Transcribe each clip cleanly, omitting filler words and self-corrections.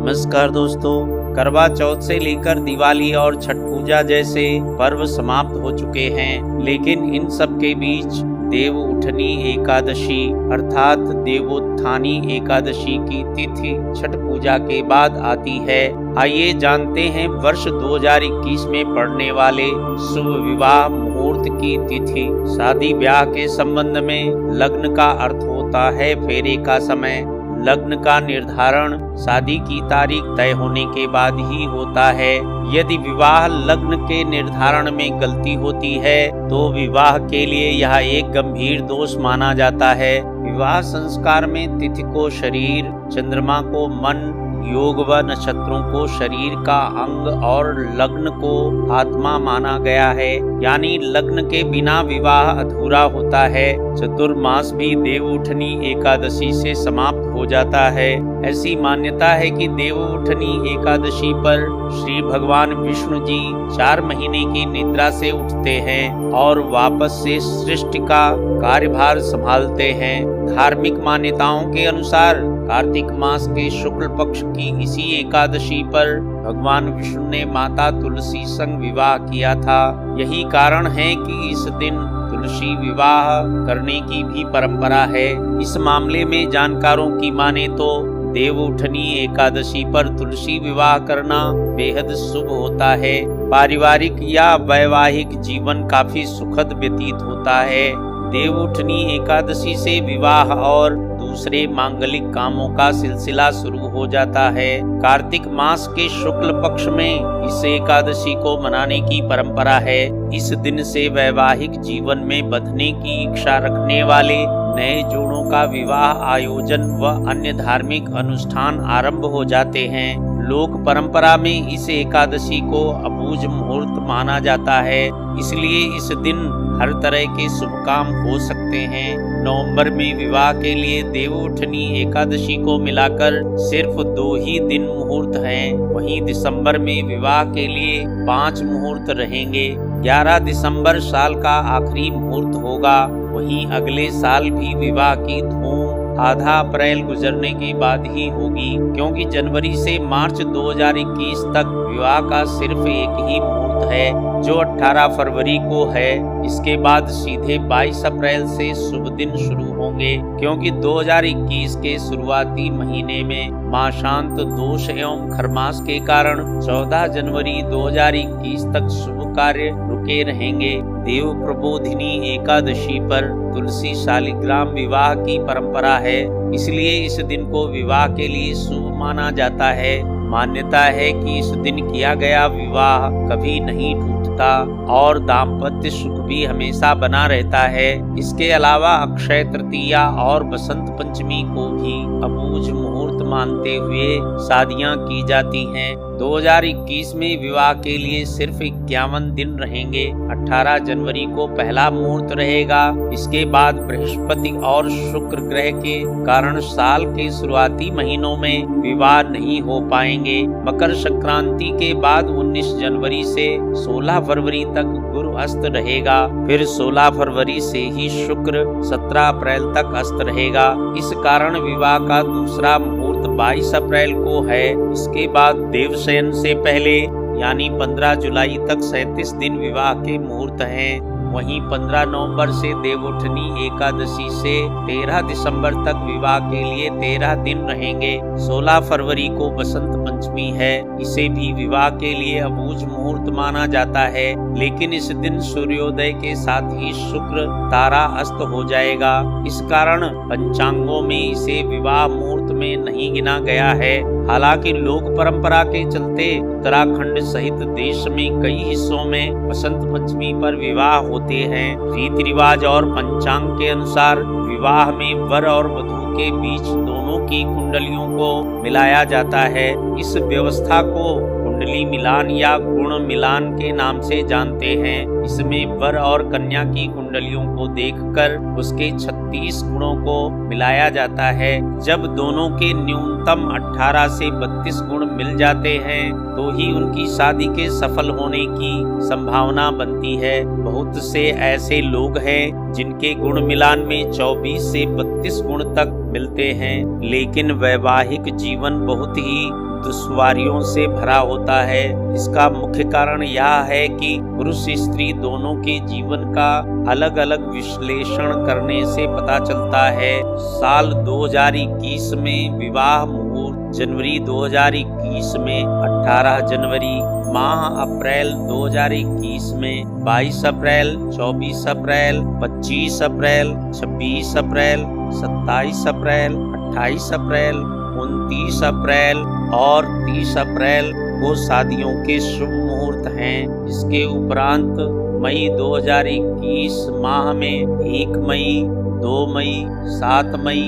नमस्कार दोस्तों, करवा चौथ से लेकर दिवाली और छठ पूजा जैसे पर्व समाप्त हो चुके हैं, लेकिन इन सब के बीच देव उठनी एकादशी अर्थात देवोत्थानी एकादशी की तिथि छठ पूजा के बाद आती है। आइए जानते हैं वर्ष 2021 में पड़ने वाले शुभ विवाह मुहूर्त की तिथि। शादी ब्याह के संबंध में लग्न का अर्थ होता है फेरे का समय। लग्न का निर्धारण शादी की तारीख तय होने के बाद ही होता है। यदि विवाह लग्न के निर्धारण में गलती होती है तो विवाह के लिए यह एक गंभीर दोष माना जाता है। विवाह संस्कार में तिथि को शरीर, चंद्रमा को मन, योग व नक्षत्रों को शरीर का अंग और लग्न को आत्मा माना गया है, यानी लग्न के बिना विवाह अधूरा होता है। चतुर्मास भी देवउठनी एकादशी से समाप्त हो जाता है। ऐसी मान्यता है कि देवउठनी एकादशी पर श्री भगवान विष्णु जी 4 महीने की निद्रा से उठते हैं और वापस से सृष्टि का कार्यभार संभालते हैं। धार्मिक मान्यताओं के अनुसार कार्तिक मास के शुक्ल पक्ष की इसी एकादशी पर भगवान विष्णु ने माता तुलसी संग विवाह किया था। यही कारण है कि इस दिन तुलसी विवाह करने की भी परंपरा है। इस मामले में जानकारों की माने तो देवउठनी एकादशी पर तुलसी विवाह करना बेहद शुभ होता है। पारिवारिक या वैवाहिक जीवन काफी सुखद व्यतीत होता है। देवउठनी एकादशी से विवाह और दूसरे मांगलिक कामों का सिलसिला शुरू हो जाता है। कार्तिक मास के शुक्ल पक्ष में इस एकादशी को मनाने की परंपरा है। इस दिन से वैवाहिक जीवन में बंधने की इच्छा रखने वाले नए जोड़ों का विवाह आयोजन व अन्य धार्मिक अनुष्ठान आरंभ हो जाते हैं। लोक परंपरा में इस एकादशी को अबूझ मुहूर्त माना जाता है, इसलिए इस दिन हर तरह के शुभ काम हो सकते हैं। नवंबर में विवाह के लिए देवउठनी एकादशी को मिलाकर सिर्फ 2 ही दिन मुहूर्त हैं। वहीं दिसंबर में विवाह के लिए 5 मुहूर्त रहेंगे। 11 दिसंबर साल का आखिरी मुहूर्त होगा। वहीं अगले साल भी विवाह की धूम आधा अप्रैल गुजरने के बाद ही होगी, क्योंकि जनवरी से मार्च 2021 तक विवाह का सिर्फ एक ही मुहूर्त है जो 18 फरवरी को है। इसके बाद सीधे 22 अप्रैल से शुभ दिन शुरू होंगे, क्योंकि 2021 के शुरुआती महीने में मां शांत दोष एवं खरमास के कारण 14 जनवरी 2021 तक शुभ कार्य रुके रहेंगे। देव प्रबोधिनी एकादशी पर तुलसी शालिग्राम विवाह की परंपरा है, इसलिए इस दिन को विवाह के लिए शुभ माना जाता है। मान्यता है कि इस दिन किया गया विवाह कभी नहीं टूटता और दाम्पत्य सुख भी हमेशा बना रहता है। इसके अलावा अक्षय तृतीया और बसंत पंचमी को भी अबूझ मुहूर्त मानते हुए शादियां की जाती हैं। 2021 में विवाह के लिए सिर्फ 51 दिन रहेंगे। 18 जनवरी को पहला मुहूर्त रहेगा। इसके बाद बृहस्पति और शुक्र ग्रह के कारण साल के शुरुआती महीनों में विवाह नहीं हो पाएंगे। मकर संक्रांति के बाद 19 जनवरी से 16 फरवरी तक गुरु अस्त रहेगा। फिर 16 फरवरी से ही शुक्र 17 अप्रैल तक अस्त रहेगा। इस कारण विवाह का दूसरा मुहूर्त 22 अप्रैल को है। इसके बाद देवशयन से पहले यानी 15 जुलाई तक 37 दिन विवाह के मुहूर्त हैं। वहीं 15 नवंबर से देवउठनी एकादशी से 13 दिसंबर तक विवाह के लिए 13 दिन रहेंगे। 16 फरवरी को बसंत पंचमी है। इसे भी विवाह के लिए अबूझ मुहूर्त माना जाता है, लेकिन इस दिन सूर्योदय के साथ ही शुक्र तारा अस्त हो जाएगा। इस कारण पंचांगों में इसे विवाह मुहूर्त में नहीं गिना गया है। हालांकि लोक परंपरा के चलते उत्तराखंड सहित देश में कई हिस्सों में बसंत पंचमी पर विवाह होते हैं। रीति रिवाज और पंचांग के अनुसार विवाह में वर और वधू के बीच दोनों की कुंडलियों को मिलाया जाता है। इस व्यवस्था को कुंडली मिलान या गुण मिलान के नाम से जानते हैं। इसमें वर और कन्या की कुंडलियों को देखकर उसके 36 गुणों को मिलाया जाता है। जब दोनों के न्यूनतम 18 से 32 गुण मिल जाते हैं तो ही उनकी शादी के सफल होने की संभावना बनती है। बहुत से ऐसे लोग हैं जिनके गुण मिलान में 24 से 32 गुण तक मिलते हैं, लेकिन वैवाहिक जीवन बहुत ही दुश्वारियों से भरा होता है। इसका मुख्य कारण यह है कि पुरुष स्त्री दोनों के जीवन का अलग अलग विश्लेषण करने से पता चलता है। साल 2021 में विवाह मुहूर्त जनवरी 2021 में 18 जनवरी, माह अप्रैल 2021 में 22 अप्रैल, 24 अप्रैल, 25 अप्रैल, 26 अप्रैल, 27 अप्रैल, 28 अप्रैल, 29 अप्रैल और 30 अप्रैल को शादियों के शुभ मुहूर्त हैं। इसके उपरांत मई 2021 माह में 1 मई, 2 मई, 7 मई,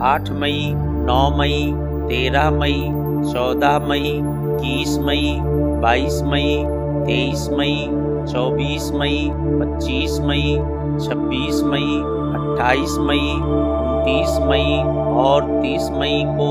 8 मई, 9 मई, 13 मई, 14 मई, 21 मई, 22 मई, 23 मई, 24 मई, 25 मई, 26 मई, 28 मई, 29 मई और 30 मई को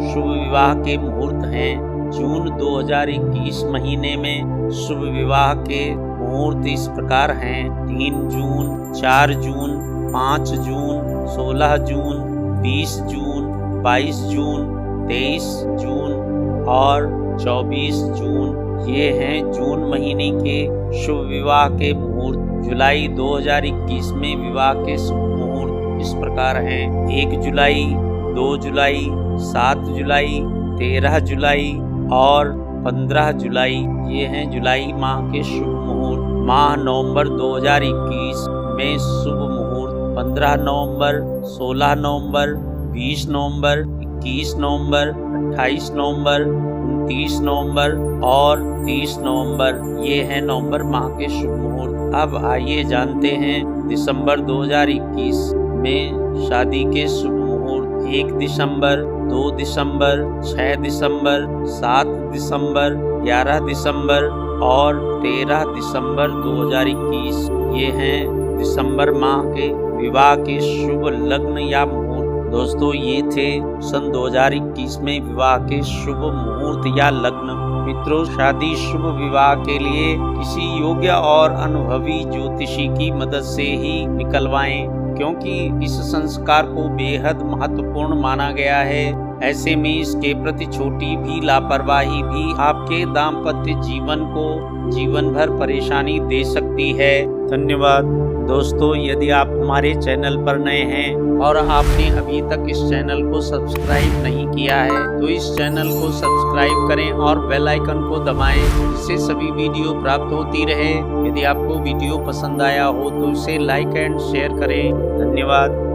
शुभ विवाह के मुहूर्त हैं। जून 2021 महीने में शुभ विवाह के मुहूर्त इस प्रकार हैं: 3 जून, 4 जून, 5 जून, 16 जून, 20 जून, 22 जून, 23 जून और 24 जून। ये हैं जून महीने के शुभ विवाह के मुहूर्त। जुलाई 2021 में विवाह के शुभ मुहूर्त इस प्रकार हैं: 1 जुलाई, 2 जुलाई, 7 जुलाई, 13 जुलाई और 15 जुलाई। ये हैं जुलाई माह के शुभ मुहूर्त। माह नवंबर 2021 में शुभ मुहूर्त 15 नवंबर, 16 नवंबर, 20 नवंबर, 21 नवंबर, 28 नवंबर, 29 नवंबर और 30 नवंबर। ये हैं नवंबर माह के शुभ मुहूर्त। अब आइए जानते हैं दिसंबर 2021 में शादी के शुभ मुहूर्त। 1 दिसंबर, 2 दिसंबर, 6 दिसंबर, 7 दिसंबर, 11 दिसंबर और 13 दिसंबर 2021। ये हैं दिसंबर माह के विवाह के शुभ लग्न या मुहूर्त। दोस्तों, ये थे सन 2021 में विवाह के शुभ मुहूर्त या लग्न। मित्रों, शादी शुभ विवाह के लिए किसी योग्य और अनुभवी ज्योतिषी की मदद से ही निकलवाएं, क्योंकि इस संस्कार को बेहद महत्वपूर्ण माना गया है। ऐसे में इसके प्रति छोटी भी लापरवाही भी आपके दाम्पत्य जीवन को जीवन भर परेशानी दे सकती है। धन्यवाद। दोस्तों, यदि आप हमारे चैनल पर नए हैं और आपने अभी तक इस चैनल को सब्सक्राइब नहीं किया है तो इस चैनल को सब्सक्राइब करें और बेल आइकन को दबाएं, जिससे सभी वीडियो प्राप्त होती रहे। यदि आपको वीडियो पसंद आया हो तो इसे लाइक एंड शेयर करें। धन्यवाद।